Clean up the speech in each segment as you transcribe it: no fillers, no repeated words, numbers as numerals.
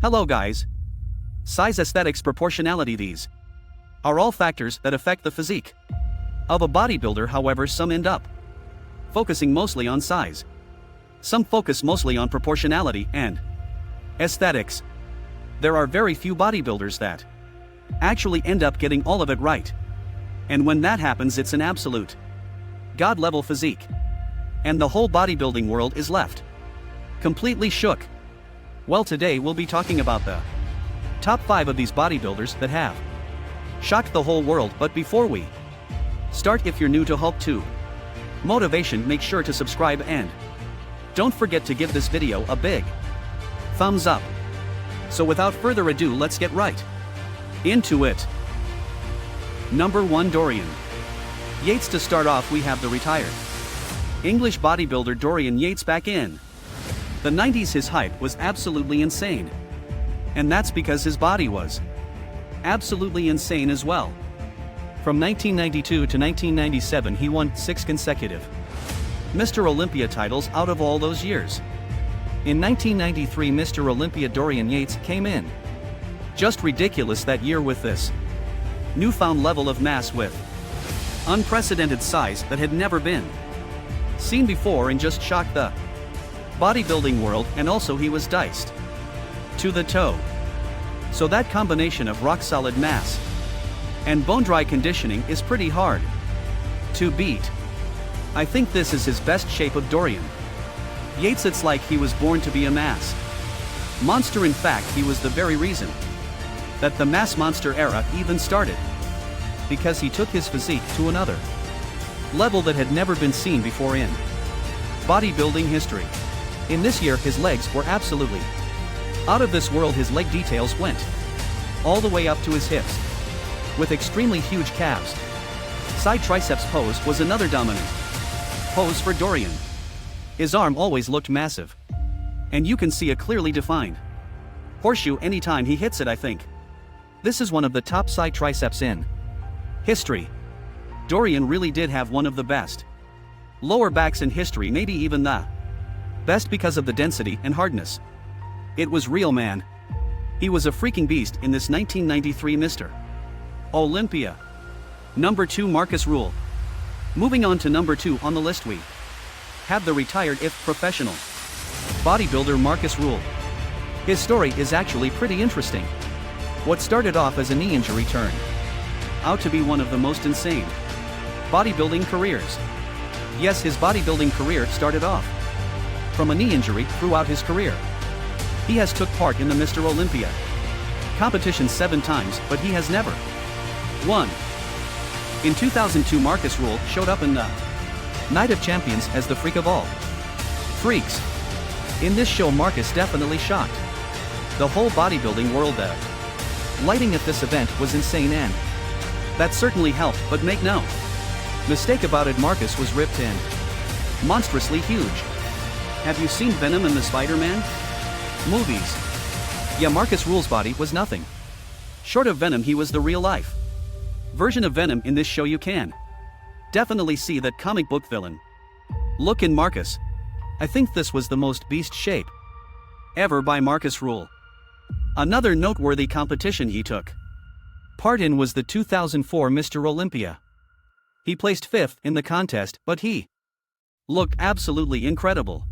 Hello guys. Size, aesthetics, proportionality, these are all factors that affect the physique of a bodybuilder. However, some end up focusing mostly on size. Some focus mostly on proportionality and aesthetics. There are very few bodybuilders that actually end up getting all of it right. And when that happens, it's an absolute god-level physique. And the whole bodybuilding world is left completely shook. Well, today we'll be talking about the top 5 of these bodybuilders that have shocked the whole world. But before we start, if you're new to Hulk 2 Motivation, make sure to subscribe and don't forget to give this video a big thumbs up. So without further ado, let's get right into it. Number 1, Dorian Yates. To start off, we have the retired English bodybuilder Dorian Yates. Back in the 90s, his hype was absolutely insane. And that's because his body was absolutely insane as well. From 1992 to 1997, he won 6 consecutive Mr. Olympia titles out of all those years. In 1993, Mr. Olympia Dorian Yates came in just ridiculous that year with this newfound level of mass with unprecedented size that had never been seen before and just shocked the bodybuilding world. And also, he was diced to the toe. So that combination of rock-solid mass and bone-dry conditioning is pretty hard to beat. I think this is his best shape of Dorian Yates. It's like he was born to be a mass monster. In fact, he was the very reason that the mass monster era even started, because he took his physique to another level that had never been seen before in bodybuilding history. In this year, his legs were absolutely out of this world. His leg details went all the way up to his hips, with extremely huge calves. Side triceps pose was another dominant pose for Dorian. His arm always looked massive, and you can see a clearly defined horseshoe anytime he hits it. I think this is one of the top side triceps in history. Dorian really did have one of the best lower backs in history, maybe even the best, because of the density and hardness. It was real, man. He was a freaking beast in this 1993 Mr. Olympia. Number 2, Marcus Rule. Moving on to number 2 on the list, we have the retired, if professional, bodybuilder Marcus Rule. His story is actually pretty interesting. What started off as a knee injury turned out to be one of the most insane bodybuilding careers. Yes, his bodybuilding career started off from a knee injury. Throughout his career, he has took part in the Mr. Olympia competition 7 times, but he has never won. In 2002, Marcus Rule showed up in the Night of Champions as the freak of all freaks. In this show, Marcus definitely shocked the whole bodybuilding world. The lighting at this event was insane, and that certainly helped, but make no mistake about it, Marcus was ripped and monstrously huge. Have you seen Venom and the Spider-Man movies? Yeah, Marcus Rule's body was nothing short of Venom. He was the real-life version of Venom in this show. You can definitely see that comic book villain look in Marcus. I think this was the most beast shape ever by Marcus Rule. Another noteworthy competition he took part in was the 2004 Mr. Olympia. He placed 5th in the contest, but he looked absolutely incredible.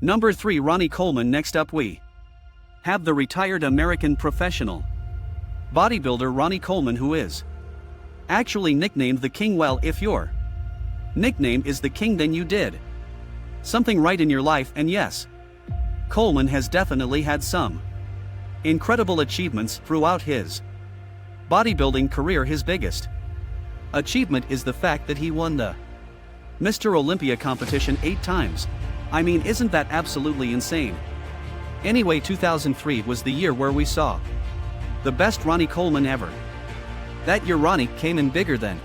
Number 3, Ronnie Coleman. Next up, we have the retired American professional bodybuilder Ronnie Coleman, who is actually nicknamed the King. Well, if your nickname is the King, then you did something right in your life. And yes, Coleman has definitely had some incredible achievements throughout his bodybuilding career. His biggest achievement is the fact that he won the Mr. Olympia competition 8 times. I mean, isn't that absolutely insane? Anyway, 2003 was the year where we saw the best Ronnie Coleman ever. That year, Ronnie came in bigger than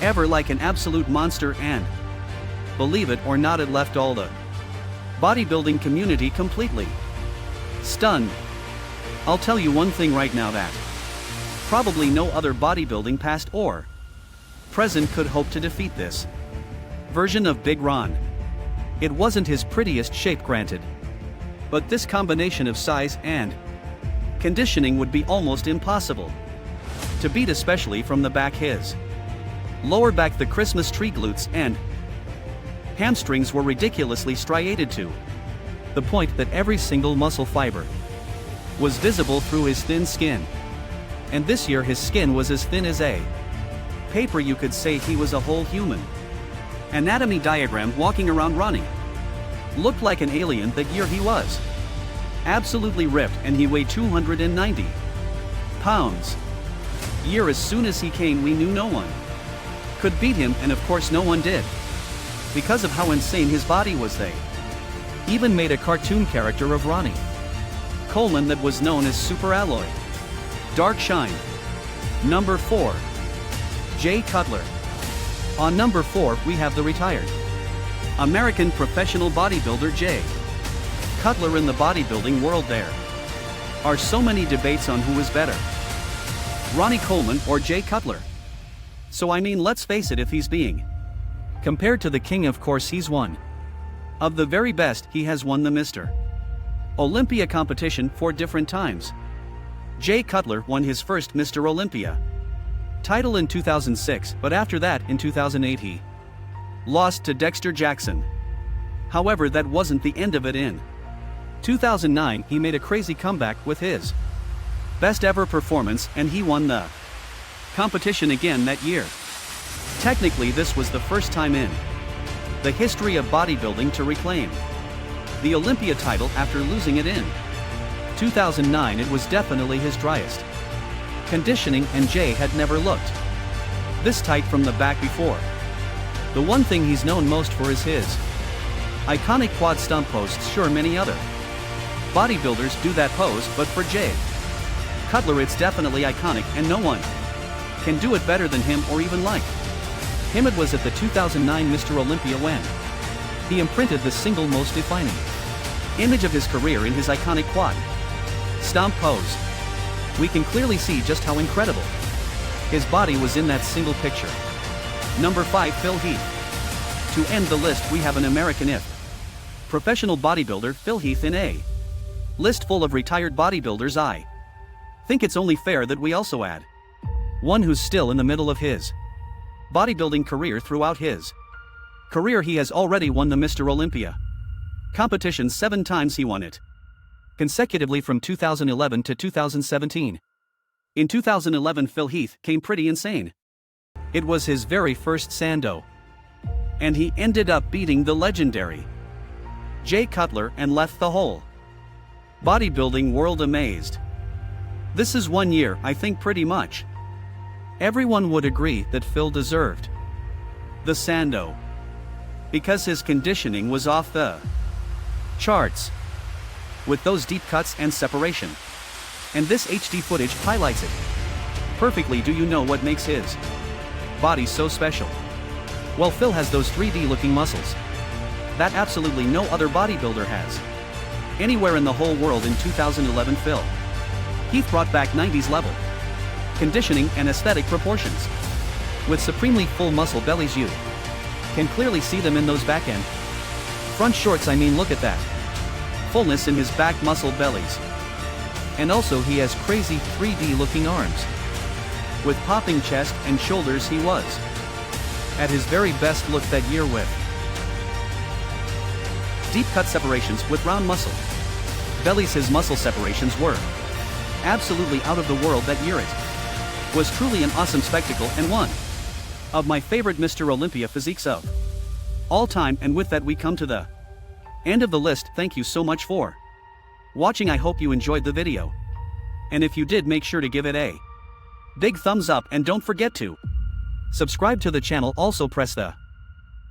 ever, like an absolute monster, and believe it or not, it left all the bodybuilding community completely stunned. I'll tell you one thing right now, that probably no other bodybuilding past or present could hope to defeat this version of Big Ron. It wasn't his prettiest shape, granted, but this combination of size and Conditioning would be almost impossible to beat, especially from the back. His lower back, the Christmas tree glutes and hamstrings were ridiculously striated to the point that every single muscle fiber was visible through his thin skin. And this year his skin was as thin as a paper. You could say he was a whole human anatomy diagram walking around. Ronnie looked like an alien that year. He was absolutely ripped, and he weighed 290 pounds. Year as soon as he came, we knew no one could beat him, and of course no one did, because of how insane his body was. They even made a cartoon character of Ronnie Coleman that was known as Super Alloy Dark Shine. Number 4. Jay Cutler. On number 4 we have the retired American professional bodybuilder Jay Cutler. In the bodybuilding world there are so many debates on who is better, Ronnie Coleman or Jay Cutler. So I mean, let's face it, if he's being compared to the king, of course he's one of the very best. He has won the Mr. Olympia competition 4 different times. Jay Cutler won his first Mr. Olympia title in 2006, but after that, in 2008 he lost to Dexter Jackson. However, that wasn't the end of it. In 2009 he made a crazy comeback with his best ever performance, and he won the competition again that year. Technically this was the first time in the history of bodybuilding to reclaim the Olympia title after losing it in 2009. It was definitely his driest conditioning, and Jay had never looked this tight from the back before. The one thing he's known most for is his iconic quad stump posts. Sure, many other bodybuilders do that pose, but for Jay Cutler it's definitely iconic, and no one can do it better than him or even like him. It was at the 2009 Mr. Olympia when he imprinted the single most defining image of his career in his iconic quad stomp pose. We can clearly see just how incredible his body was in that single picture. Number 5. Phil Heath. To end the list we have an American professional bodybuilder, Phil Heath, in a list full of retired bodybuilders. I think it's only fair that we also add one who's still in the middle of his bodybuilding career. Throughout his career he has already won the Mr. Olympia competition 7 times. He won it consecutively from 2011 to 2017. In 2011 Phil Heath came pretty insane. It was his very first Sando, and he ended up beating the legendary Jay Cutler and left the whole bodybuilding world amazed. This is one year I think pretty much everyone would agree that Phil deserved the Sando, because his conditioning was off the charts, with those deep cuts and separation. And this HD footage highlights it perfectly. Do you know what makes his body so special? Well, Phil has those 3D looking muscles that absolutely no other bodybuilder has anywhere in the whole world. In 2011 Phil Heath brought back 90s level conditioning and aesthetic proportions with supremely full muscle bellies. You can clearly see them in those back end front shorts. I mean, look at that fullness in his back muscle bellies. And also he has crazy 3D looking arms with popping chest and shoulders. He was at his very best look that year with deep cut separations with round muscle bellies. His muscle separations were absolutely out of the world that year. It was truly an awesome spectacle and one of my favorite Mr. Olympia physiques of all time. And with that we come to the end of the list. Thank you so much for watching. I hope you enjoyed the video, and if you did, make sure to give it a big thumbs up, and don't forget to subscribe to the channel. Also press the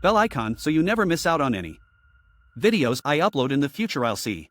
bell icon so you never miss out on any videos I upload in the future. I'll see